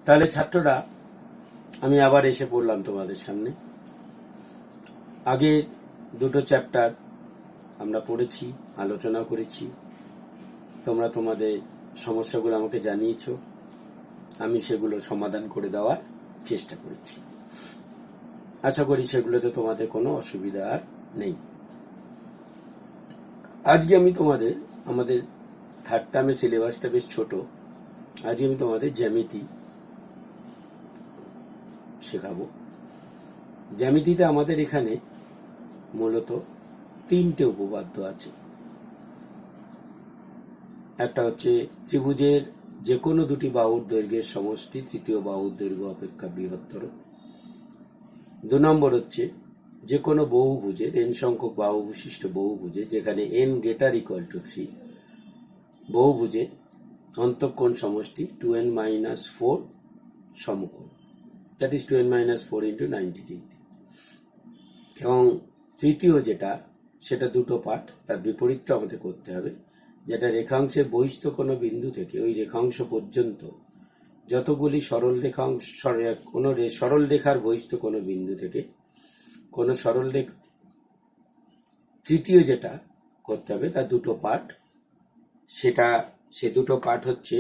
তাহলে ছাত্ররা, আমি আবার এসে পড়লাম তোমাদের সামনে। আগে দুটো চ্যাপ্টার আমরা পড়েছি, আলোচনা করেছি। তোমরা তোমাদের সমস্যাগুলো আমাকে জানিয়েছো, আমি সেগুলো সমাধান করে দেওয়ার চেষ্টা করেছি। আশা করি সেগুলোতে তোমাদের কোনো অসুবিধা আর নেই। আজকে আমি তোমাদের, আমাদের থার্ড টার্মের সিলেবাসটা বেশ ছোট, আজকে আমি তোমাদের জ্যামিতি শেখাবো। জ্যামিতিতে আমাদের এখানে মূলত তিনটে উপপাদ্য আছে। একটা হচ্ছে ত্রিভুজের যে কোনো দুটি বাহুর দৈর্ঘ্যের সমষ্টি তৃতীয় বাহুর দৈর্ঘ্য অপেক্ষা বৃহত্তর। 2 নম্বর হচ্ছে যে কোনো বহুভুজের n সংখ্যক বাহু বিশিষ্ট বহুভুজে, যেখানে n greater equal to 3, বহুভুজে অন্তঃকোণ সমষ্টি 2n-4 সমকোণ, that is 2n-4 into 90 degree. এবং তৃতীয় যেটা, সেটা দুটো পার্ট, তার বিপরীতটা আমাদের করতে হবে। যেটা রেখাংশের বহিস্থ কোনো বিন্দু থেকে ওই রেখাংশ পর্যন্ত যতগুলি সরল রেখাংশ, কোনো সরল রেখার বহিস্থ কোনো বিন্দু থেকে কোনো সরল রেখা, তৃতীয় যেটা করতে হবে তার দুটো পার্ট। সে দুটো পার্ট হচ্ছে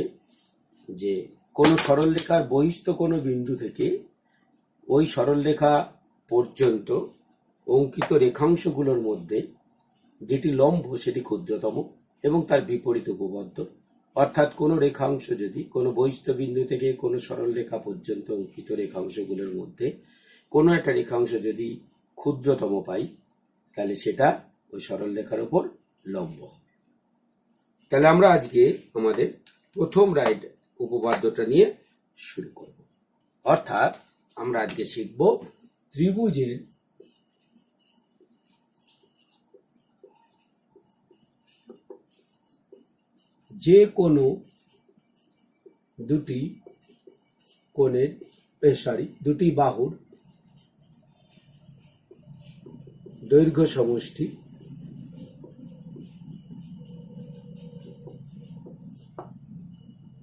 যে কোনো সরল রেখার বহিস্থ কোনো বিন্দু থেকে ওই সরল রেখা পর্যন্ত অঙ্কিত রেখাংশগুলোর মধ্যে যেটি লম্ব সেটি ক্ষুদ্রতম এবং তার বিপরীত উপপাদ্য। অর্থাৎ কোনো রেখাংশ যদি কোনো বহিস্থ বিন্দু থেকে কোনো সরল রেখা পর্যন্ত অঙ্কিত রেখাংশগুলোর মধ্যে কোনো একটা রেখাংশ যদি ক্ষুদ্রতম পাই, তাহলে সেটা ওই সরল রেখার উপর লম্ব হবে। তাহলে আমরা আজকে আমাদের প্রথম রাইট উপপাদ্যটা নিয়ে শুরু করব। অর্থাৎ আমরা আজকে শিখব ত্রিভুজের যে কোনো দুটি বাহুর দৈর্ঘ্য সমষ্টি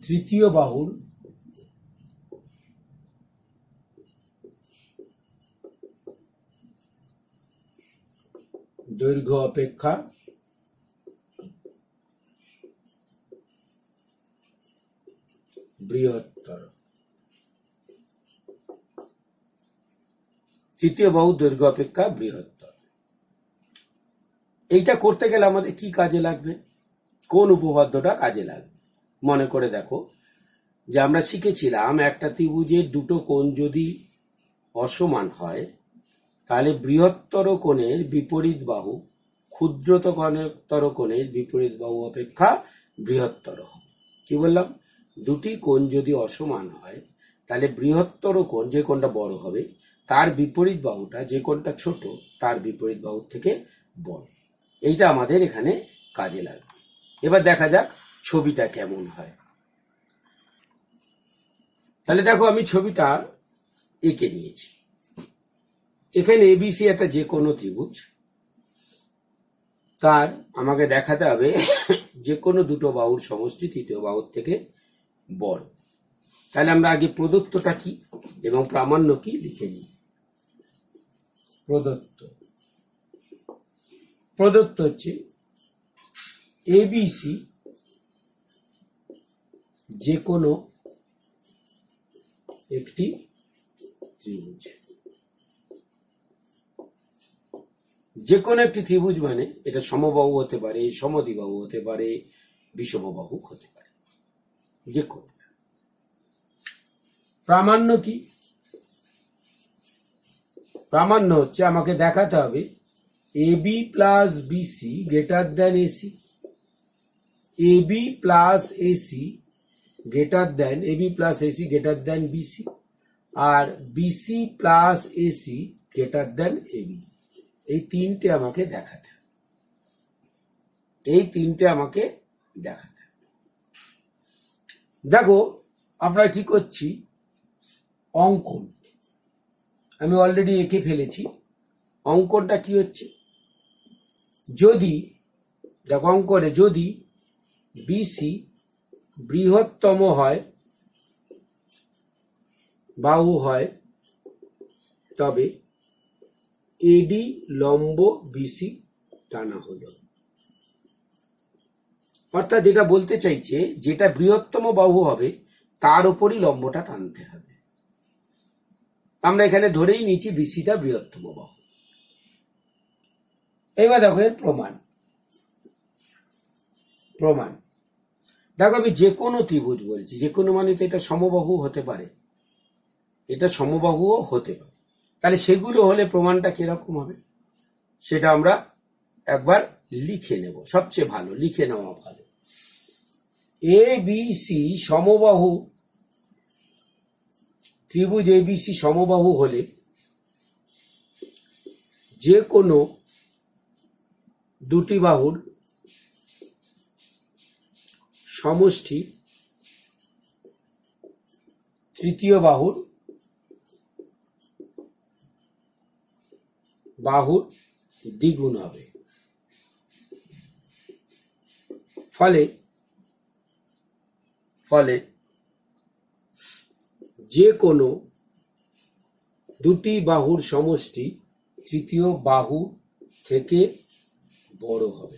তৃতীয় বাহুর দৈর্ঘ্য অপেক্ষা বৃহত্তর। তৃতীয় বাহুর দৈর্ঘ্য অপেক্ষা বৃহত্তর। এইটা করতে গেলে আমাদের কি কাজে লাগবে, কোন উপপাদ্যটা কাজে লাগবে? মনে করে দেখো যে আমরা শিখেছিলাম একটা ত্রিভুজের দুটো কোণ যদি অসমান হয়, তাহলে বৃহত্তর কোণের বিপরীত বাহু ক্ষুদ্রতর কোণের বিপরীত বাহু অপেক্ষা বৃহত্তর হবে। কি বললাম? দুটি কোণ যদি অসমান হয়, তাহলে বৃহত্তর কোণ, যে কোণটা বড় হবে, তার বিপরীত বাহুটা, যে কোণটা ছোট, তার বিপরীত বাহুর থেকে বড়। এইটা আমাদের এখানে কাজে লাগবে। এবার দেখা যাক ছবিটা কেমন হয়। তাহলে দেখো, আমি ছবিটা এঁকে নিয়েছি। এখানে এবিসি একটা যে কোনো ত্রিভুজ, তার আমাকে দেখাতে হবে যে কোনো দুটো বাহুর সমষ্টি তৃতীয় বাহুর থেকে বড়। তাহলে আমরা আগে প্রদত্তটা কি এবং প্রামাণ্য কি লিখে নিই। প্রদত্ত হচ্ছে এবিসি যে কোনো একটি ত্রিভুজ। যে কোনো একটি ত্রিভুজ মানে এটা সমবাহু হতে পারে, সমদ্বিবাহু হতে পারে, বিষমবাহু হতে পারে, যে কোনো। প্রামাণ্য কি? প্রামাণ্য হচ্ছে আমাকে দেখাতে হবে AB plus BC greater than AC, AB plus AC greater than BC, আর BC plus AC greater than AB. এই তিনটে আমাকে দেখাতে হবে। দেখো, আমরা কি করছি, অঙ্কন আমি অলরেডি এঁকে ফেলেছি। অঙ্কনটা কি হচ্ছে, যদি দেখো অঙ্কনে যদি বিসি বৃহত্তম হয় বাহু হয় তবে এডি লম্ব বিসি টানা হলো। অর্থাৎ যেটা বলতে চাইছে, যেটা বৃহত্তম বাহু হবে তার উপরই লম্বটা টানতে হবে। আমরা এখানে ধরেই নিচ্ছি বিসিটা বৃহত্তম বাহু। এবার দেখো এর প্রমাণ। দেখো আমি যে কোনো ত্রিভুজ বলছি, যে কোনো মানে তো এটা সমবাহু হতে পারে, এটা সমবাহুও হতে পারে। তাহলে সেগুলো হলে প্রমাণটা কিরকম হবে সেটা আমরা একবার লিখে নেব, সবচেয়ে ভালো লিখে নেওয়া ভালো। এ বি সি সমবাহু, ত্রিভুজ এ বি সি সমবাহু হলে যে কোনো দুটি বাহুর সমষ্টি তৃতীয় বাহুর দ্বিগুণ হবে। ফলে যে কোনো দুটি বাহুর সমষ্টি তৃতীয় বাহু থেকে বড় হবে।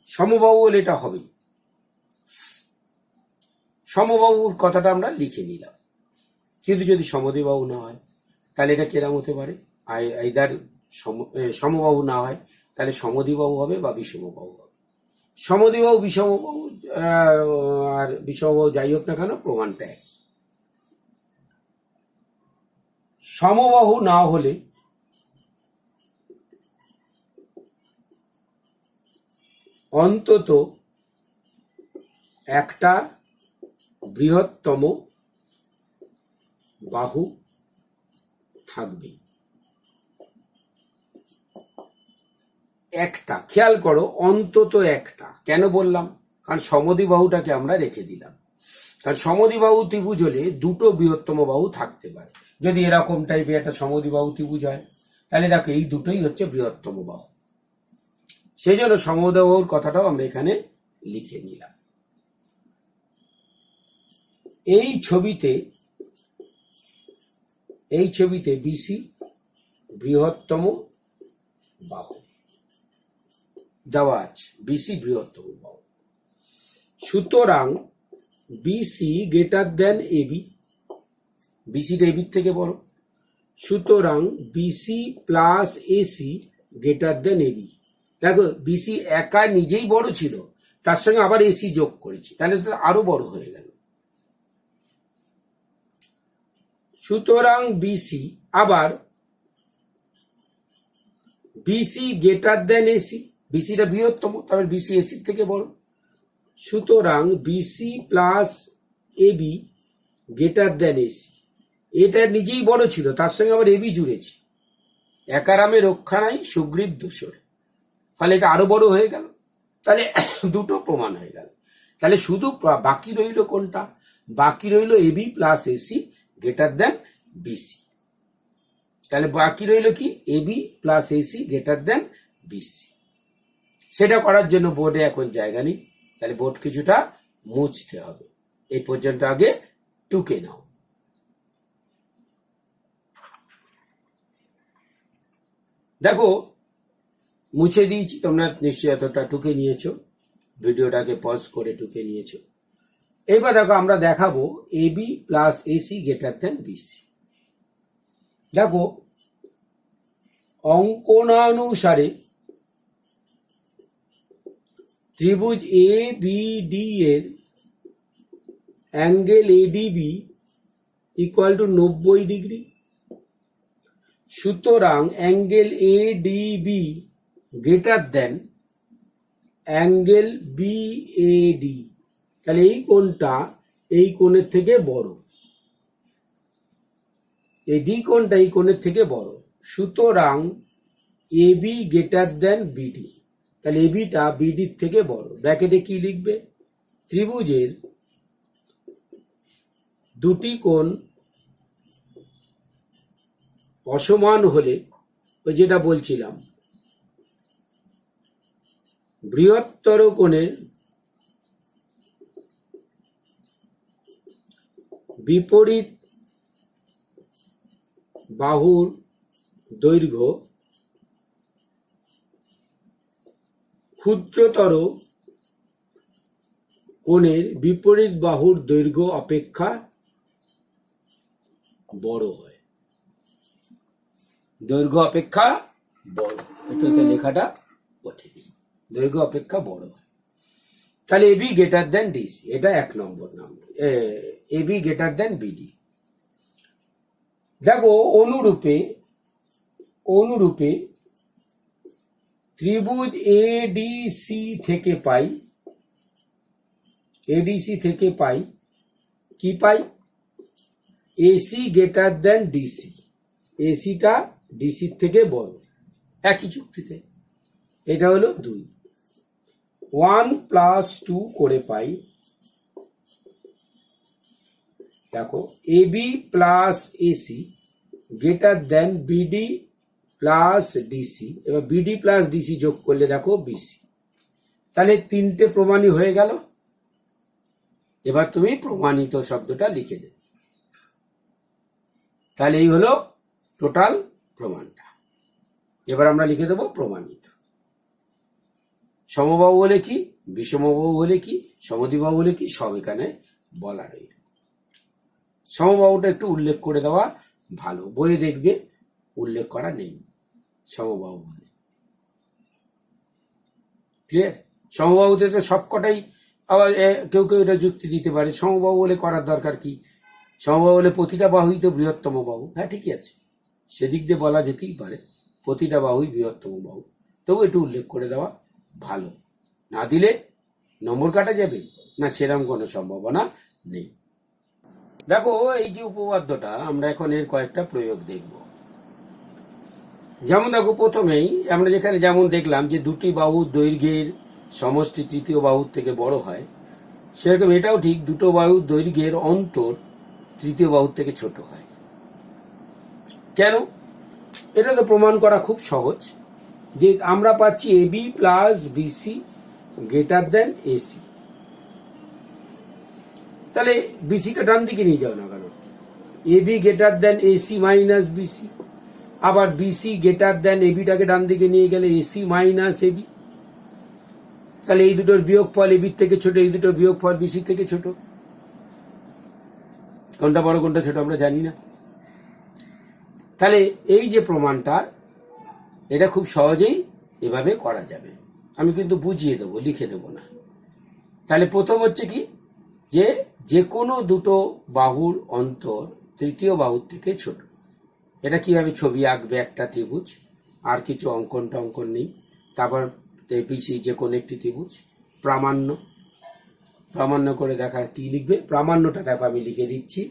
সমবাহু হলে এটা হবে। সমবাহুর কথাটা আমরা লিখে নিলাম, কিন্তু যদি সমদ্বিবাহু না হয় তাহলে এটা কেরাম হতে পারে। আইদার সমবাহু না হয় তাহলে সমদ্বিবাহু হবে বা বিষমবাহু হবে। সমদ্বিবাহু, বিষমবাহু আর বিষমবাহু যাই হোক না কেন, প্রমাণটা একই। সমবাহু না হলে অন্তত একটা বৃহত্তম বাহু থাকবে। একটা, খেয়াল করো, অন্তত একটা। কেন বললাম? কারণ সমদ্বিবাহুটাকে আমরা রেখে দিলাম। কারণ সমদ্বিবাহু ত্রিভুজ হলে দুটো বৃহত্তম বাহু থাকতে পারে। যদি এরকম টাইপের একটা সমদ্বিবাহু ত্রিভুজ হয় তাহলে দেখো এই দুটোই হচ্ছে বৃহত্তম বাহু। সেই জন্য সমদ্বিবাহুর কথাটাও আমরা এখানে লিখে নিলাম। এই ছবিতে বিসি বৃহত্তম বাহু দেওয়া আছে, বিসি বৃহত্তম বাহু। সুতরাং বিসি গ্রেটার দেন এবি, বিসিটা এবির থেকে বড়। সুতরাং B C plus AC greater than A B. দেখো বিসি একা নিজেই বড় ছিল, তার সঙ্গে আবার এসি যোগ করেছি, তাহলে তো আরো বড় হয়ে গেল। সুতরাং বিসি, আবার বিসি গ্রেটার দেন এসি, বিসিটা বৃহত্তম, তারপর বিসি এসির থেকে বড়। সুতরাং B C plus A B greater than A C, এটা নিজেই বড় ছিল, তার সঙ্গে আবার এবি জুড়েছি। একারামে রক্ষা নাই, সুগ্রীব দোসর, ফলে এটা আরো বড় হয়ে গেল। তাহলে দুটো প্রমাণ হয়ে গেল। তাহলে শুধু বাকি রইল কোনটা? বাকি রইল A B plus AC greater than B C. তাহলে বাকি রইল কি? A B plus AC greater than B C. সেটা করার জন্য বোর্ডে এখন জায়গা নেই, তাহলে বোর্ড কিছুটা মুছতে হবে। এই পর্যন্ত আগে টুকে নাও। দেখো মুছে দিয়েছি, তোমরা নিশ্চয়ই এতটা টুকে নিয়েছো, ভিডিওটাকে পজ করে টুকে নিয়েছো। এবার দেখো আমরা দেখাবো AB plus AC greater than BC. দেখো অঙ্কনানুসারে ত্রিভুজ এ বি ডি এর angle ADB equal to 90 degree. সুতরাং angle ADB greater than angle BAD. তাহলে এই কোণটা এই কোণের থেকে বড়, এই ডি কোণটা এই কোণের থেকে বড়। সুতরাং এবি গ্রেটার দেন বিডি, তাহলে এবিটা বিডির থেকে বড়। ব্র্যাকেটে কি লিখবে? ত্রিভুজের দুটি কোণ অসমান হলে, ওই যেটা বলছিলাম, বৃহত্তর কোণের বিপরীত বাহুর দৈর্ঘ্য ক্ষুদ্রতর কোণের বিপরীত বাহুর দৈর্ঘ্য অপেক্ষা বড় হয়। দৈর্ঘ্য অপেক্ষা বড়, এটা লেখাটা কঠিন। দৈর্ঘ্য অপেক্ষা বড় হয়। তাহলে এবি গ্রেটার দেন ডিসি, এটা 1 নম্বর number. AB greater than BD. দেখো অনুরূপে ত্রিভুজ এডিসি থেকে পাই কি পাই? AC greater than DC. এসিটা ডিসির থেকে বড়, একই যুক্তিতে। এটা হলো 2। 1 + 2 করে পাই, দেখো AB plus AC greater than B D plus D C. এবার বিডি প্লাস ডিসি যোগ করলে দেখো বিসি। তাহলে 3টে প্রমাণই হয়ে গেল। এবার তুমি প্রমাণিত শব্দটা লিখে দেবে। তাহলে এই হলো টোটাল প্রমাণটা। এবার আমরা লিখে দেবো প্রমাণিত। সমবাহু বলে কি, বিষমবাহু বলে কি, সমদ্বিবাহু বলে কি, সব এখানে বলা রইল। সমবাহুটা একটু উল্লেখ করে দেওয়া ভালো, বইয়ে দেখবে উল্লেখ করা নেই সমবাহু বলে। ক্লিয়ার? সমবাহুতে তো সবকটাই, আবার কেউ এটা যুক্তি দিতে পারে সমবাহু বলে করার দরকার কি, সমবাহু বলে প্রতিটা বাহুই তো বৃহত্তম বাহু। হ্যাঁ, ঠিকই আছে, সেদিক দিয়ে বলা যেতেই পারে প্রতিটা বাহুই বৃহত্তম বাহু। তবু একটু উল্লেখ করে দেওয়া ভালো, না দিলে নম্বর কাটা যাবে না, সেরকম কোনো সম্ভাবনা নেই। দেখো এই যে উপপাদ্যটা, আমরা এখন এর কয়েকটা প্রয়োগ দেখব। যেমন দেখো প্রথমেই আমরা যেখানে যেমন দেখলাম যে দুটি বাহুর দৈর্ঘ্যের সমষ্টি তৃতীয় বাহুর থেকে বড় হয়, সেরকম এটাও ঠিক, দুটো বাহুর দৈর্ঘ্যের অন্তর তৃতীয় বাহুর থেকে ছোট হয়। কেন? এটা তো প্রমাণ করা খুব সহজ, যে আমরা পাচ্ছি A B plus BC greater than A C. তাহলে বিসিটা ডান দিকে নিয়ে যাও না কেন? A B greater than A C minus B C. আবার বিসি গ্রেটার দেন এবিটাকে ডান দিকে নিয়ে গেলে এসি মাইনাস এবি। তাহলে এই দুটোর বিয়োগফল এবির থেকে ছোট, এই দুটোর বিয়োগফল বিসি থেকে ছোট। কোনটা বড় কোনটা ছোট আমরা জানি না। তাহলে এই যে প্রমাণটা, এটা খুব সহজেই এভাবে করা যাবে। আমি কিন্তু বুঝিয়ে দেবো, লিখে দেবো না। তাহলে প্রথম হচ্ছে কি, যে কোনো দুটো বাহুর অন্তর তৃতীয় বাহুর থেকে ছোট। এটা কিভাবে ছবি আঁকবে? একটা ত্রিভুজ, আর কিছু অঙ্কন টঙ্কন নেই। তারপর পিসি যে কোনো একটি ত্রিভুজ, প্রামাণ্য করে দেখা কি লিখবে? প্রামাণ্যটা দেখো আমি লিখে দিচ্ছি।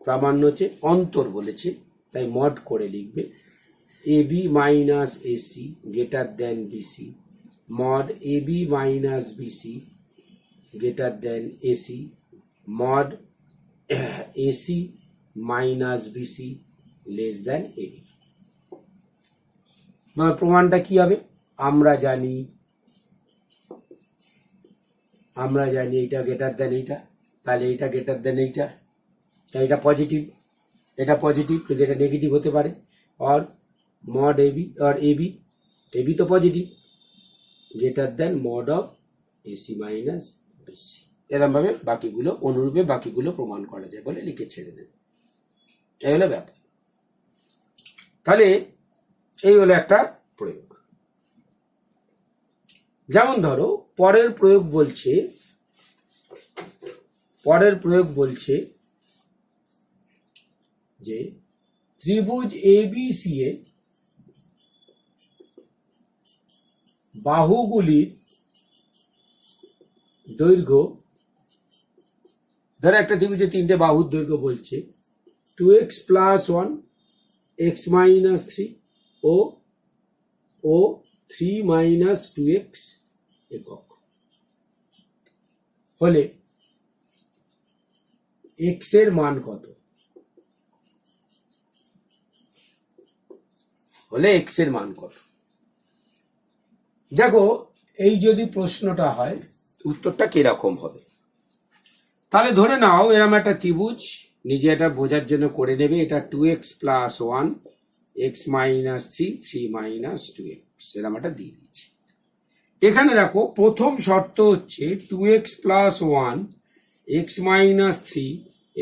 প্রামাণ্য হচ্ছে অন্তর বলেছে, তাই মড করে লিখবে। A B minus A C greater than B C, mod A B minus B C greater than A C, mod A C minus B C less than A B. প্রমাণটা কি হবে? আমরা জানি এইটা গ্রেটার দেন এইটা, তাহলে এইটা গ্রেটার দেন এইটা, তাই এটা পজিটিভ, কিন্তু এটা নেগেটিভ হতে পারে। আর মড এবি আর এবি তো positive, greater than mod of A C minus B C. এরকম ভাবে বাকিগুলো অনুরূপে বাকিগুলো প্রমাণ করা যায় বলে লিখে ছেড়ে দেন। এই হলো ব্যাপার। তাহলে এই হলো একটা প্রয়োগ। যেমন ধরো পরের প্রয়োগ বলছে যে ত্রিভুজ এবিসি এর বাহুগুলির দৈর্ঘ্য, ধরো একটা ত্রিভুজে 3টে বাহুর দৈর্ঘ্য বলছে 2x + 1 x - 3 ও 3 - 2x একক হলে x এর মান কত? দেখো এই যদি প্রশ্নটা হয়, উত্তরটা কিরকম হবে? তাহলে ধরে নাও এরকম একটা ত্রিভুজ, নিজে এটা বোঝার জন্য করে নেবে, এটা 2x plus 1 x minus 3 3 minus 2x এরকম একটা দিয়ে দিচ্ছি। এখানে দেখো প্রথম শর্ত হচ্ছে 2x প্লাস 1 x মাইনাস 3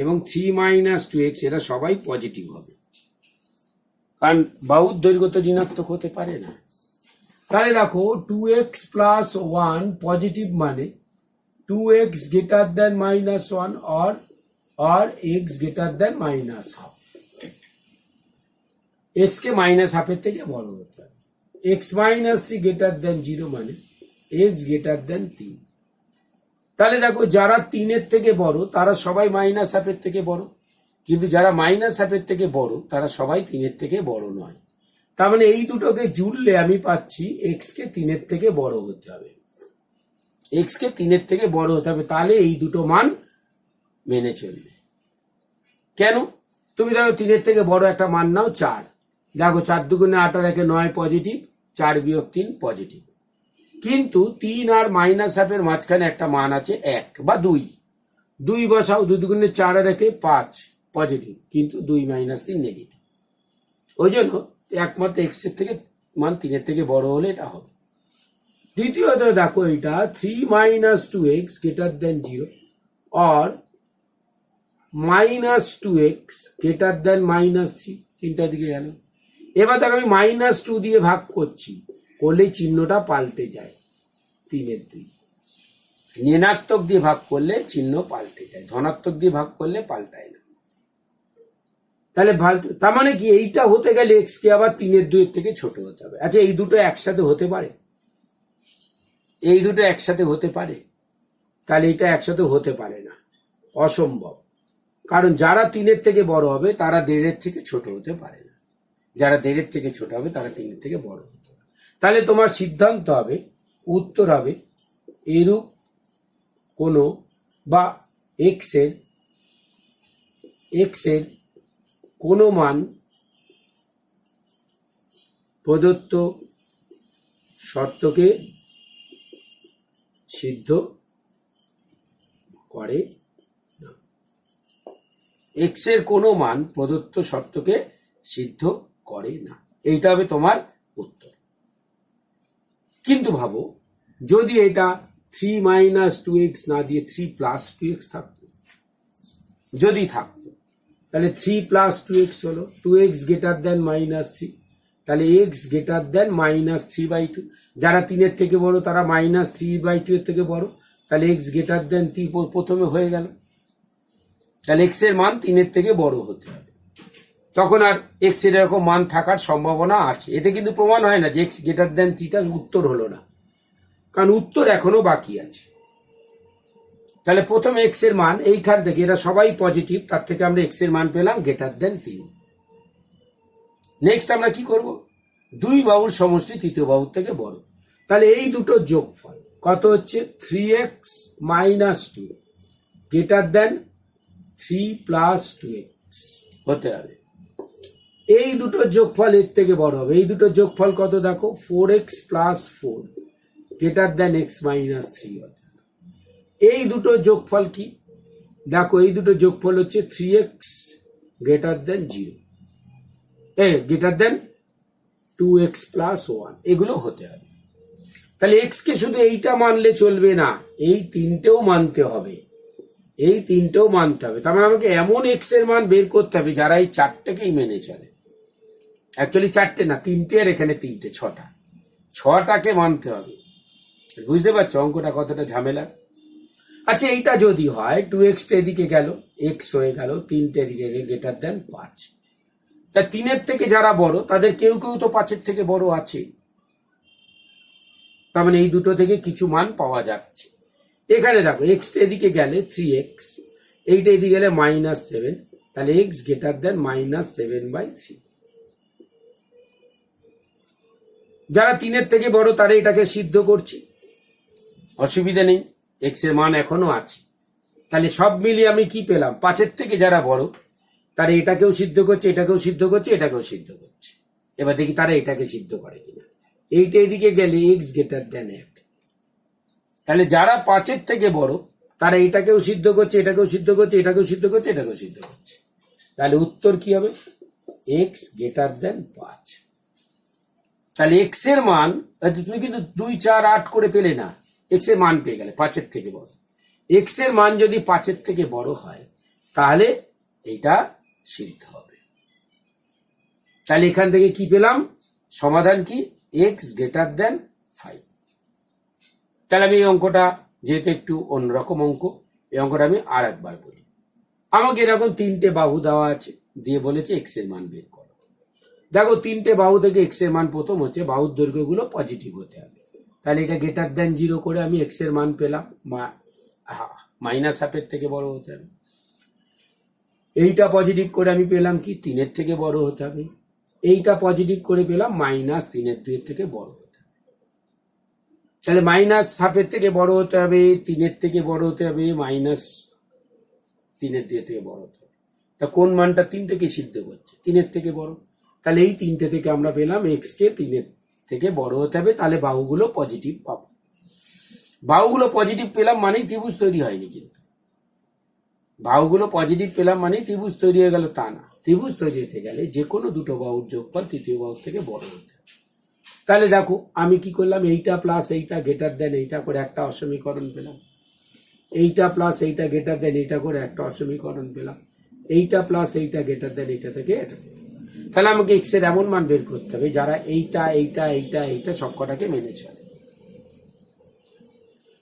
এবং 3 মাইনাস 2x এরা সবাই পজিটিভ হবে, কারণ বাহুর দৈর্ঘ্য তো ঋণাত্মক হতে পারে না। তাহলে দেখো 2x প্লাস 1 পজিটিভ মানে 2x greater than minus 1 or x greater than minus half। x K minus হাফের থেকে বড় হতে হবে। x মাইনাস 3 greater than 0 মানে x greater than 3। তাহলে দেখো যারা 3 এর থেকে বড় তারা সবাই মাইনাস হাফের থেকে বড়, কিন্তু যারা মাইনাস হাফের থেকে বড় তারা সবাই 3 এর থেকে বড় নয়। তার মানে এই দুটোকে জুড়লে আমি পাচ্ছি x কে 3 এর থেকে বড় হতে হবে, x কে 3 এর থেকে বড় হতে হবে, তাহলে এই দুটো মান মেনে চলবে। কেন? তুমি দেখো 3 এর থেকে বড় একটা মান নাও 4, দেখো 4 দুগুণে 8 আর 1 9 পজিটিভ, 4 বিয়োগ 3 পজিটিভ। কিন্তু 3 আর মাইনাস হাফের মাঝখানে একটা মান আছে 1 বা 2, 2 বসাও, 2 দুগুণে 4 আর 1 5 পজিটিভ, কিন্তু 2 মাইনাস 3 নেগেটিভ। ওই জন্য একমাত্র x এর থেকে মান 3 এর থেকে বড় হলে এটা হবে। দ্বিতীয়ত দেখো এটা 3 minus 2x greater than 0 or minus 2x greater than minus 3, তিনটা দিকে গেল। এবার দেখো আমি মাইনাস 2 দিয়ে ভাগ করছি, করলেই চিহ্নটা পাল্টে যায়, 3 এর 2। ঋণাত্মক দিয়ে ভাগ করলে চিহ্ন পাল্টে যায়, ধনাত্মক দিয়ে ভাগ করলে পাল্টায় না। তাহলে তার মানে কি এইটা হতে গেলে x কে আবার 3 এর 2 এর থেকে ছোট হতে হবে। আচ্ছা এই দুটো একসাথে হতে পারে? এই দুটো একসাথে হতে পারে? তাহলে এটা একসাথে হতে পারে না, অসম্ভব। কারণ যারা 3 এর থেকে বড় হবে তারা 1.5 এর থেকে ছোট হতে পারে না, যারা 1.5 এর থেকে ছোট হবে তারা 3 এর থেকে বড় হতে পারে। তাহলে তোমার সিদ্ধান্ত হবে, উত্তর হবে এরূপ কোনো বা x এর কোনো মান প্রদত্ত শর্তকে সিদ্ধ করে না। x এর কোনো মান প্রদত্ত শর্তকে সিদ্ধ করে না, এইটা হবে তোমার উত্তর। কিন্তু ভাবো যদি এটা 3 মাইনাস 2x না দিয়ে 3 প্লাস 2x থাকতো, যদি থাকতো তাহলে 3 প্লাস 2x হলো 2x গ্রেটার দেন মাইনাস 3, তাহলে x গ্রেটার দেন মাইনাস 3/2। যারা 3 এর থেকে বড় তারা মাইনাস 3/2 এর থেকে বড়, তাহলে x গ্রেটার দেন 3 প্রথমে হয়ে গেল। তাহলে x এর মান 3 এর থেকে বড় হতে হবে, তখন আর x এর এরকম মান থাকার সম্ভাবনা আছে। এতে কিন্তু প্রমাণ হয় না যে x গ্রেটার দেন 3টা উত্তর হলো না, কারণ উত্তর এখনো বাকি আছে। তাহলে প্রথম x এর মান এইখান থেকে, এরা সবাই পজিটিভ, তার থেকে আমরা x এর মান পেলাম গ্রেটার দেন 3। নেক্সট আমরা কি করব? দুই বাহুর সমষ্টি তৃতীয় বাহুর থেকে বড়। তাহলে এই দুটো যোগফল কত হচ্ছে? 3x minus 2 greater than 3 plus 2x হতে হবে। এই দুটো যোগফল এর থেকে বড় হবে। এই দুটো যোগফল কত দেখো? 4x plus 4 greater than x minus 3 হতে হবে। এই দুটো যোগফল কি দেখো? এই দুটো যোগফল হচ্ছে 3x greater than 0, greater than 2x plus 1, এগুলো হতে হবে। তাহলে x কে শুধু এইটা মানলে চলবে না, এই তিনটেও মানতে হবে, এই তিনটেও মানতে হবে। তার মানে আমাকে এমন x এর মান বের করতে হবে যারা এই চারটেকেই মেনে চলে। অ্যাকচুয়ালি চারটে না, তিনটে, আর এখানে তিনটে, ছটাকে মানতে হবে। বুঝতে পারছো অঙ্কটা কতটা ঝামেলা? আচ্ছা এইটা যদি হয় 2x এদিকে গেল, x হয়ে গেল 3টে এদিকে গ্রেটার দেন 5। তা 3 এর থেকে যারা বড় তাদের কেউ কেউ তো 5 এর থেকে বড় আছে, তার মানে এই দুটো থেকে কিছু মান পাওয়া যাচ্ছে। এখানে দেখো x এদিকে গেলে 3x, এইটা এদিকে গেলে -7, তাহলে x গ্রেটার দেন -7/3। যারা 3 এর থেকে বড় তারা এটাকে সিদ্ধ করছি, অসুবিধা নেই, x এর মান এখনো আছে। তাহলে সব মিলিয়ে আমি কি পেলাম? 5 এর থেকে যারা বড় তারা এটাকেও সিদ্ধ করছে, এটাকেও সিদ্ধ করছে, এটাকেও সিদ্ধ করছে। এবার দেখি তারা এটাকে সিদ্ধ করে কিনা। এইটা এদিকে গেলে x গ্রেটার দেন 1, তাহলে যারা 5 এর থেকে বড় তারা এটাকেও সিদ্ধ করছে, এটাকেও সিদ্ধ করছে, এটাকেও সিদ্ধ করছে, এটাকেও সিদ্ধ করছে। তাহলে উত্তর কি হবে? X greater than 5। তাহলে এক্স এর মান, তুমি কিন্তু 2, 4, 8 করে পেলে না, এক্স এর মান পেয়ে গেলে 5-এর থেকে বড়। এক্স এর মান যদি 5-এর থেকে বড় হয় তাহলে এটা সিদ্ধ হবে। তাহলে এখান থেকে কি পেলাম? সমাধান কি? X greater than 5। তাহলে আমি এই অঙ্কটা, যেহেতু একটু অন্যরকম অঙ্ক, এই অঙ্কটা আমি আর একবার বলি। আমাকে এরকম 3টে বাহু দেওয়া আছে, দিয়ে বলেছে এক্স এর মান বের করো। দেখো 3টে বাহু থেকে এক্স এর মান প্রথম হচ্ছে বাহুর দৈর্ঘ্যগুলো পজিটিভ হতে হবে। তাহলে এটা গ্রেটার দেন 0 করে আমি এক্স এর মান পেলাম, -1/2 থেকে বড় হতে হবে। এইটা পজিটিভ করে আমি পেলাম কি? 3-এর থেকে বড় হতে হবে। এইটা পজিটিভ করে পেলাম -3/2 থেকে বড় হতে হবে। তাহলে -1/2 থেকে বড় হতে হবে, 3-এর থেকে বড় হতে হবে, -3/2 থেকে বড় হতে হবে। তা কোন মানটা 3টেকে সিদ্ধ করছে? 3-এর থেকে বড়। তাহলে এই 3টে থেকে আমরা পেলাম এক্স কে 3-এর থেকে বড় হতে হবে, তাহলে বাহুগুলো পজিটিভ পাবো। বাহুগুলো পজিটিভ পেলাম মানেই ত্রিভুজ তৈরি হয়নি, কিন্তু বাহুগুলো পজিটিভ পেলাম মানেই ত্রিভুজ তৈরি হয়ে গেল তা না। ত্রিভুজ তৈরি হতে গেলে যে কোনো দুটো বাহুর যোগফল তৃতীয় বাহুর থেকে বড় হতে হবে। তাহলে দেখো আমি কি করলাম, এইটা প্লাস এইটা গ্রেটার দেন এইটা করে একটা অসমীকরণ পেলাম, এইটা প্লাস এইটা গ্রেটার দেন এইটা করে একটা অসমীকরণ পেলাম, এইটা প্লাস এইটা গ্রেটার দেন এইটা থেকে এটা। তাহলে আমাকে এক্স এর এমন মান বের করতে হবে যারা এইটা এইটা এইটা এইটা সবকটাকে মেনে চলে।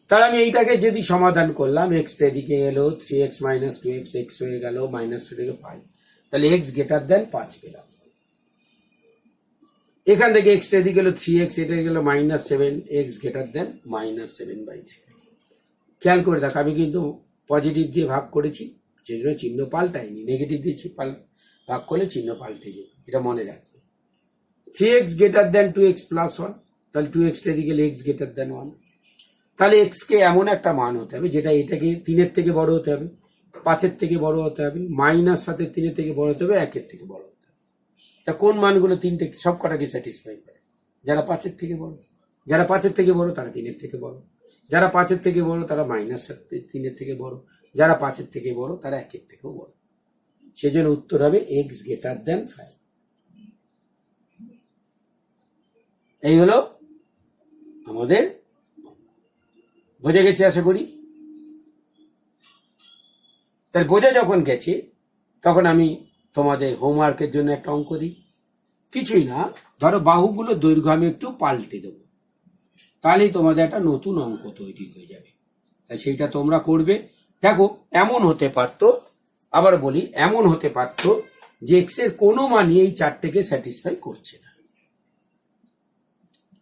তাহলে আমি এইটাকে যদি সমাধান করলাম, এক্স এদিকে গেল 3x - 2x, এক্স হয়ে গেল -2 থেকে 5, তাহলে এক্স গ্রেটার দেন 5 পেলাম। এখান থেকে এক্স এদিকে গেল 3x, এটা গেল -7, এক্স গ্রেটার দেন -7/3। খেয়াল করে দেখ, আমি কিন্তু পজিটিভ দিয়ে ভাগ করেছি, যেগুলো চিহ্ন পাল্টাইনি, নেগেটিভ দিয়ে ভাগ করলে চিহ্ন পাল্টে যাবে, এটা মনে রাখবে। 3x গ্রেটার দেন 2x + 1, তাহলে 2x এদিকে গেলে এক্স গ্রেটার দেন 1। তাহলে এক্স কে এমন একটা মান হতে হবে যেটা এটাকে 3-এর থেকে বড় হতে হবে, 5-এর থেকে বড় হতে হবে, -3/এর থেকে বড় হতে হবে, 1-এর থেকে বড় হতে হবে। তা কোন মানগুলো 3টে সব কটাকে স্যাটিসফাই করে? যারা 5-এর থেকে বড়। যারা 5-এর থেকে বড় তারা 3-এর থেকে বড়, যারা 5-এর থেকে বড় তারা -3-এর থেকে বড়, যারা 5-এর থেকে বড় তারা 1-এর থেকেও বড়। সেজন্য উত্তর হবে এক্স গ্রেটার দেন 5। এই হলো আমাদের, বোঝা গেছে আশা করি। তাই বোঝা যখন গেছে তখন আমি তোমাদের হোমওয়ার্কের জন্য একটা অঙ্ক দিই। কিছুই না, ধরো বাহুগুলো দৈর্ঘ্য আমি একটু পাল্টে দেবো, তাহলেই তোমাদের একটা নতুন অঙ্ক তৈরি হয়ে যাবে। তাই সেইটা তোমরা করবে। দেখো এমন হতে পারতো, আবার বলি, এমন হতে পারতো যে এক্স এর কোনো মানই এই 4টেকে স্যাটিসফাই করছে না।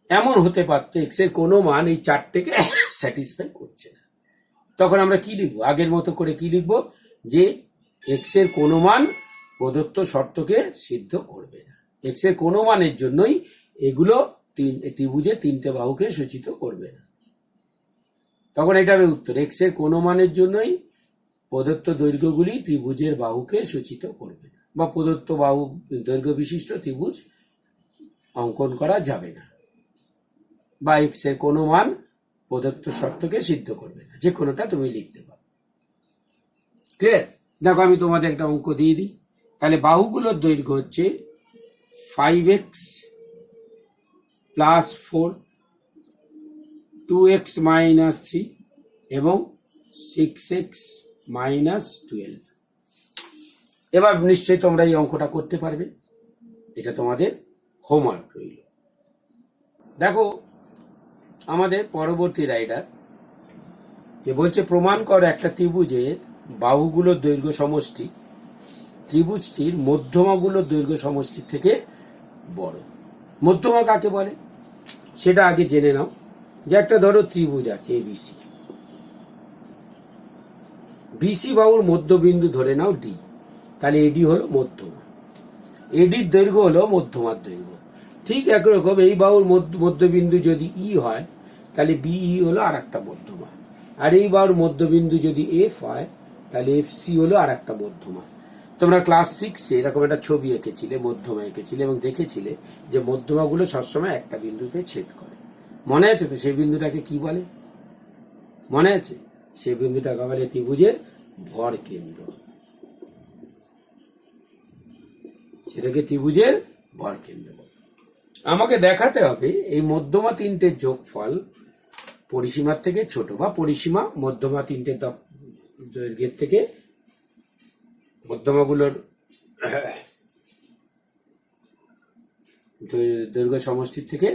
এমন হতে পারতো এক্স এর কোনো মান এই 4টেকে স্যাটিসফাই করছে না। তখন আমরা কি লিখবো? আগের মতো করে কি লিখবো? যে এক্স এর কোনো মান প্রদত্ত শর্তকে সিদ্ধ করবে না, এক্স এর কোনো মানের জন্যই এগুলো ত্রিভুজের 3টে বাহুকে সূচিত করবে না। তখন এটা হবে উত্তর, এক্স এর কোনো মানের জন্যই প্রদত্ত দৈর্ঘ্যগুলি ত্রিভুজের বাহুকে সূচিত করবে না, বা প্রদত্ত বাহু দৈর্ঘ্য বিশিষ্ট ত্রিভুজ অঙ্কন করা যাবে না, বা এক্স এর কোনো মান প্রদত্ত শর্তকে সিদ্ধ করবে না, যে কোনোটা তুমি লিখতে পারো। ক্লিয়ার? দেখো আমি তোমাদের একটা অঙ্ক দিয়ে দিই। তাহলে বাহুগুলোর দৈর্ঘ্য হচ্ছে 5x + 4, 2x - 3 এবং 6x - 12। এবার নিশ্চয়ই তোমরা এই অঙ্কটা করতে পারবে, এটা তোমাদের হোমওয়ার্ক রইল। দেখো আমাদের পরবর্তী রাইডার যে বলছে, প্রমাণ করো একটা ত্রিভুজের বাহুগুলোর দৈর্ঘ্য সমষ্টি ত্রিভুজটির মধ্যমাগুলোর দৈর্ঘ্য সমষ্টির থেকে বড়। মধ্যমা কাকে বলে সেটা আগে জেনে নাও। যে একটা ধরো ত্রিভুজ আছে এবিসি, বিসি বাহুর মধ্যবিন্দু ধরে নাও ডি, তাহলে এডি হলো মধ্যমা, এডির দৈর্ঘ্য হলো মধ্যমার দৈর্ঘ্য। ঠিক একরকম এই বাহুর মধ্যবিন্দু যদি ই হয় তাহলে বিই হলো আর একটা মধ্যমা, আর এই বাহুর মধ্যবিন্দু যদি এফ হয় তাহলে এফ সি হলো আর একটা মধ্যমা। তোমরা ক্লাস 6-এ এরকম একটা ছবি এঁকেছিলে, মধ্যমা এঁকেছিলে, এবং দেখেছিলে যে মধ্যমাগুলো সবসময় একটা বিন্দুতে ছেদ করে। মনে আছে তো সেই বিন্দুটাকে কি বলে? মনে আছে? সেই বিন্দুটাকে বলে ত্রিভুজের ভর কেন্দ্র, সেটাকে ত্রিভুজের ভর কেন্দ্র বলে। আমাকে দেখাতে হবে এই মধ্যমা তিনটের যোগফল পরিসীমার থেকে ছোট, বা পরিসীমা মধ্যমা তিনটের দৈর্ঘ্যের থেকে, মধ্যমাগুলোর দৈর্ঘ্য সমষ্টির থেকে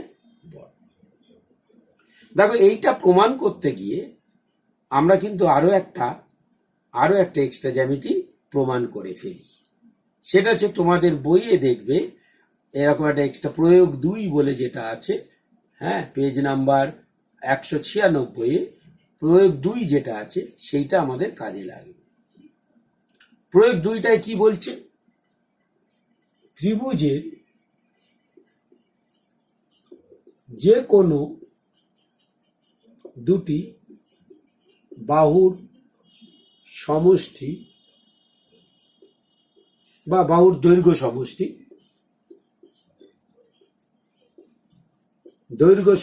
বড়। দেখো এইটা প্রমাণ করতে গিয়ে আমরা কিন্তু আরো একটা এক্সট্রা জ্যামিতি প্রমাণ করে ফেলি। সেটা হচ্ছে তোমাদের বইয়ে দেখবে এরকম একটা এক্সট্রা প্রয়োগ 2 বলে যেটা আছে, হ্যাঁ, পেজ নাম্বার 196 প্রয়োগ 2 যেটা আছে সেইটা আমাদের কাজে লাগবে। প্রয়োগ 2টায় কি বলছে? ত্রিভুজের যে কোনো দুটি বাহুর সমষ্টি বা বাহুর দৈর্ঘ্য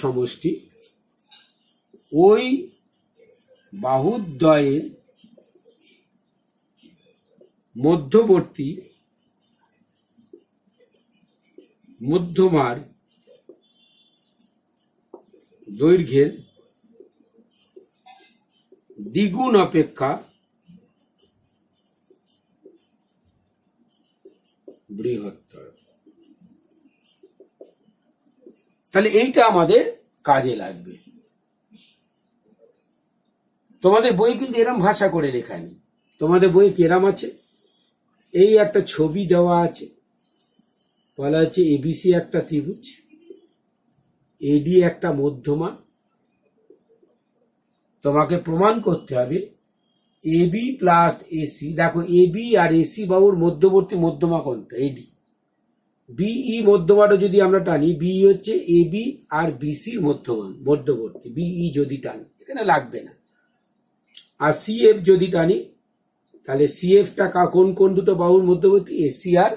সমষ্টি ওই বাহুদ্বয়ের মধ্যবর্তী মধ্যমার দৈর্ঘ্যের দ্বিগুণ অপেক্ষা বৃহত্তর। তাহলে এইটা আমাদের কাজে লাগবে। তোমাদের বই কিন্তু এরম ভাষা করে লেখা নেই। তোমাদের বই কেরাম আছে, এই একটা ছবি দেওয়া আছে, বলা হচ্ছে এবিসি একটা ত্রিভুজ, এডি একটা মধ্যমা, তোমাকে প্রমাণ করতে হবে এবি প্লাস এসি। দেখো এবি আর এসি বাহুর মধ্যবর্তী মধ্যমা কোনটা? এডি। বিই মধ্যমাটা যদি আমরা টানি, বিই হচ্ছে এবি আর বিসির মধ্যবর্তী, বিই যদি টানি এখানে লাগবে না। আর সিএফ যদি টানি তাহলে সিএফটা কোন কোন দুটো বাহুর মধ্যবর্তী? এসি আর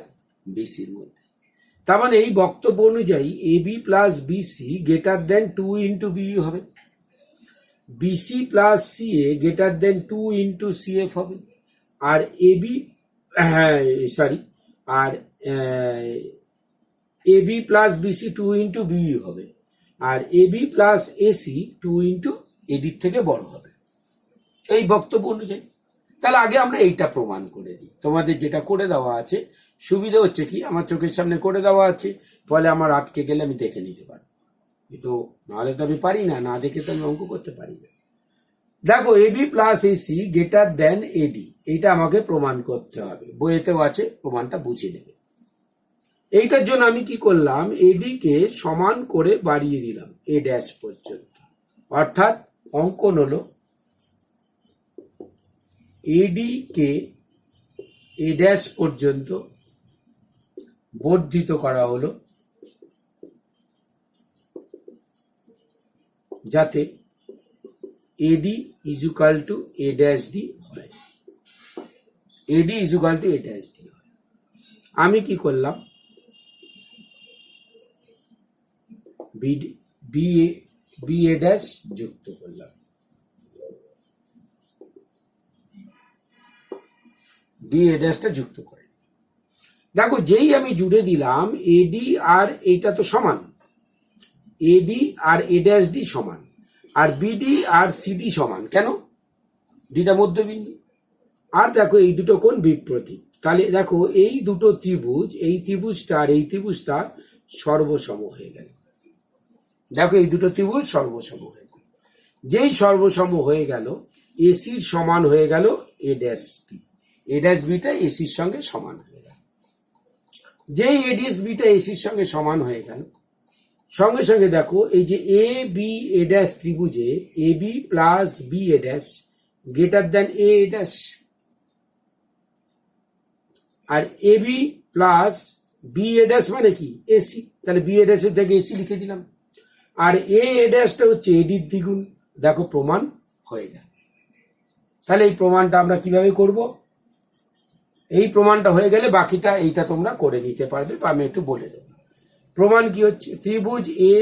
বিসির মধ্যে। তার মানে এই বক্তব্য অনুযায়ী AB plus BC greater than 2 into BE হবে, BC plus CA greater than 2 into CF হবে, আর এবি আর AB plus BC 2 into BE হবে, আর এবি প্লাস এসি 2 ইন্টু এডির থেকে বড় হবে, এই বক্তব্য অনুযায়ী। তাহলে আগে আমরা এইটা প্রমাণ করে দিই। তোমাদের যেটা করে দেওয়া আছে, সুবিধা হচ্ছে কি আমার চোখের সামনে করে দেওয়া আছে, ফলে আমার আটকে গেলে আমি দেখে নিতে পারি। কিন্তু নাহলে তো আমি পারি না দেখে তো আমি অঙ্ক করতে পারি না। দেখো AB plus AC greater than AD, এইটা আমাকে প্রমাণ করতে হবে, বইয়েতেও আছে, প্রমাণটা বুঝে নেবে। এইটার জন্য আমি কি করলাম, এডি কে সমান করে বাড়িয়ে দিলাম এ ড্যাশ পর্যন্ত, অর্থাৎ অঙ্কন হলো এডি কে এ ড্যাশ পর্যন্ত বর্ধিত করা হলো, যাতে এডি equal to A dash D হয়, এডি equal to A dash D হয়। আমি কি করলাম, বি এ ড্যাশ যুক্ত করলাম, বি এ ড্যাশটা যুক্ত করে। দেখো যেই আমি জুড়ে দিলাম এডি আর এইটা তো সমান, এডি আর এ ড্যাশ ডি সমান, আর বিডি আর সিডি সমান। কেন? ডিটা মধ্যবিন্দু, আর দেখো এই দুটো কোণ বিপ্রতীক। তাহলে দেখো এই দুটো ত্রিভুজ, এই ত্রিভুজটা আর এই ত্রিভুজটা সর্বসম হয়ে গেল। দেখো এই দুটো ত্রিভুজ সর্বসম হয়ে গেল। যেই সর্বসম হয়ে গেল, এসির সমান হয়ে গেল এ dash B, A dash beta এসির সঙ্গে সমান হয়ে গেল। যেই এ ড্যাশ বিটা এসির সঙ্গে সমান হয়ে গেল, সঙ্গে সঙ্গে দেখো এই যে এ B A dash ত্রিভুজে A B plus B A dash greater than A dash, R A B plus B A dash মানে কি? এসি, তাহলে বি এ ড্যাশের জায়গায় এসি লিখে দিলাম, আর এ ড্যাশটা হচ্ছে এডির দ্বিগুণ। দেখো প্রমাণ হয়ে গেল। তাহলে এই প্রমাণটা আমরা কিভাবে করব? এই প্রমাণটা হয়ে গেলে বাকিটা এইটা তোমরা করে নিতে পারবে, বা আমি একটু বলে দেবো। প্রমাণ কি হচ্ছে, ত্রিভুজ এ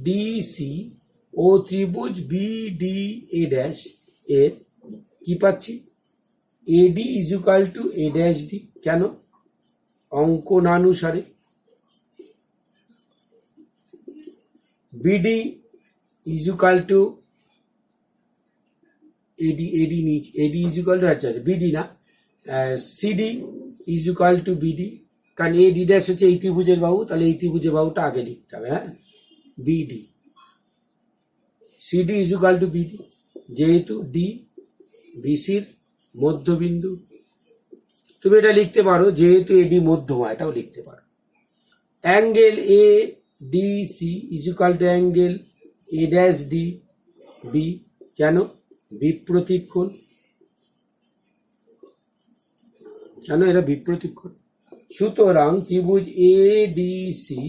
ডি সি ও ত্রিভুজ বি ডি এ ড্যাশ এর কি পাচ্ছি, এডি is equal two A dash D. কেন? অঙ্কনানুসারে। বিডি ইজ ইকুয়াল টু এডি, এডি নিচে, এডি ইজ ইকুয়াল টু, আচ্ছা বিডি না, CD is equal to BD, কারণ এডি ড্যাশ হচ্ছে এই ত্রিভুজের বাহু, তাহলে এই ত্রিভুজের বাহুটা আগে লিখতে হবে। হ্যাঁ, BD, CD is equal to BD, যেহেতু ডি বিসির মধ্যবিন্দু। তুমি এটা লিখতে পারো, যেহেতু এডি মধ্যমা, এটাও লিখতে পারো। Angle A D C is equal to angle A dash D B. কেন? বিপ্রতীক কোণ। কেন? এরা বিপ্রতীক কোণ। সুতরাং ত্রিভুজ এ ডি সি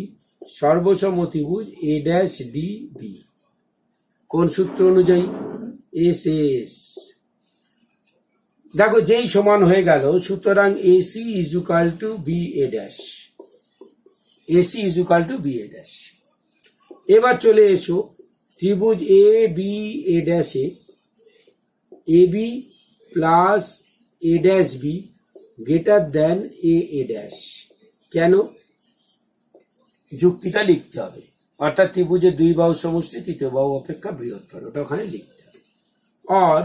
সর্বসম ত্রিভুজ এ ড্যাশ ডি বি। কোন সূত্র অনুযায়ী? S S. দেখো যেই সমান হয়ে গেল, সুতরাং A C is equal to B A dash, A C is equal to B A dash. এবার চলে এসো ত্রিভুজ এ বি এ ড্যাশে A B plus A dash B greater than A dash. কেন? যুক্তিটা লিখতে হবে, অর্থাৎ ত্রিভুজের দুই বাহু সমষ্টি তৃতীয় বাহু অপেক্ষা বৃহত্তর, ওটা ওখানে লিখতে হবে। আর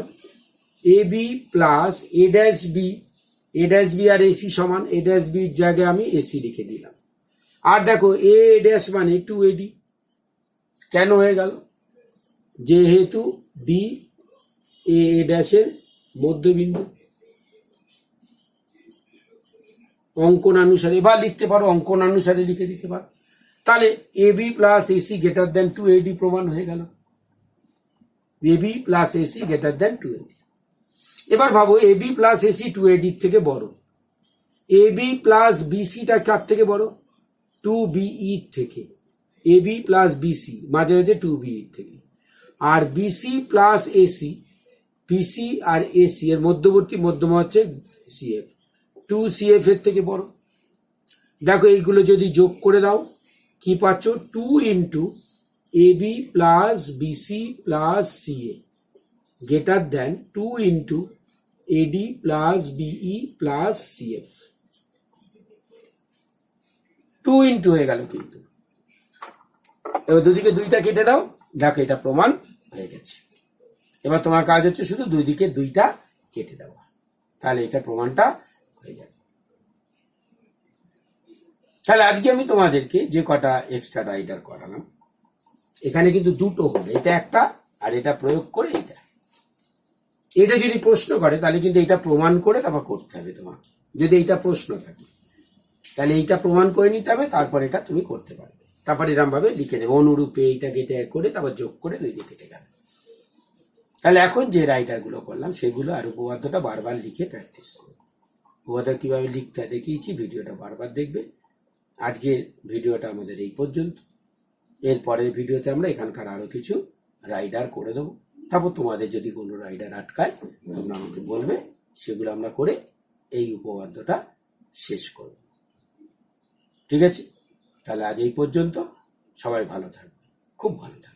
এ B plus A dash B, A dash B R AC সমান, এ ড্যাশ বির জায়গায় আমি এসি লিখে দিলাম। আর দেখো এ ড্যাশ মানে টু এডি। কেন হয়ে গেল? যেহেতু ডি এ ড্যাশের মধ্যবিন্দু। অঙ্কনানুসারে বা লিখতে পারো, অঙ্কনানুসারে লিখে দিতে পারো। তাহলে A B plus AC greater than two AD প্রমাণ হয়ে গেল। A B plus AC greater than two AD. এবার ভাবো A B plus AC two এডির থেকে বড়। এ বি প্লাস বিসিটা কার থেকে বড়? টু বিই থেকে। এ বি প্লাস বিসি মাঝে মাঝে টু বিই থেকে। আর বিসি প্লাস এসি, বিসি আর এসি এর মধ্যবর্তী মধ্যমা হচ্ছে সিএফ, টু সিএফ এর থেকে বড়। দেখো এইগুলো যদি যোগ করে দাও কি পাচ্ছ? Two into A B plus B C plus CA greater than two into A D plus B E plus C F. Two into হয়ে গেল কিন্তু। এবার দুদিকে দুইটা কেটে দাও, দেখো এটা প্রমাণ হয়ে গেছে। এবার তোমার কাজ হচ্ছে শুধু দুই দিকে দুইটা কেটে দেওয়া, তাহলে এটা প্রমাণটা হয়ে যাবে। তাহলে আজকে আমি তোমাদেরকে যে কটা এক্সট্রা রাইডার করালাম, এখানে কিন্তু দুটো হলো, এটা একটা আর এটা প্রয়োগ করে এটা। এটা যদি প্রশ্ন করে তাহলে কিন্তু এটা প্রমাণ করে তারপর করতে হবে তোমাকে। যদি এইটা প্রশ্ন থাকে তাহলে এইটা প্রমাণ করে নিতে হবে, তারপর এটা তুমি করতে পারবে। তারপর এরকম ভাবে লিখে দেবে অনুরূপে, এইটা কেটে করে তারপর যোগ করে দুই দিকে কেটে গেল। তাহলে এখন যে রাইটারগুলো করলাম সেগুলো আর উপপাদ্যটা বারবার লিখে প্র্যাকটিস করবো। উপপাদ্য কিভাবে লিখতে দেখিয়েছি, ভিডিওটা বারবার দেখবে। আজকের ভিডিওটা আমাদের এই পর্যন্ত। এর পরের ভিডিওতে আমরা এখানকার আরো কিছু রাইডার করে দেবো। তারপর তোমাদের যদি কোনো রাইডার আটকায় তোমরা আমাকে বলবে, সেগুলো আমরা করে এই উপপাদ্যটা শেষ করব। ঠিক আছে? তাহলে আজ এই পর্যন্ত। সবাই ভালো থাকবে, খুব ভালো থাকবে।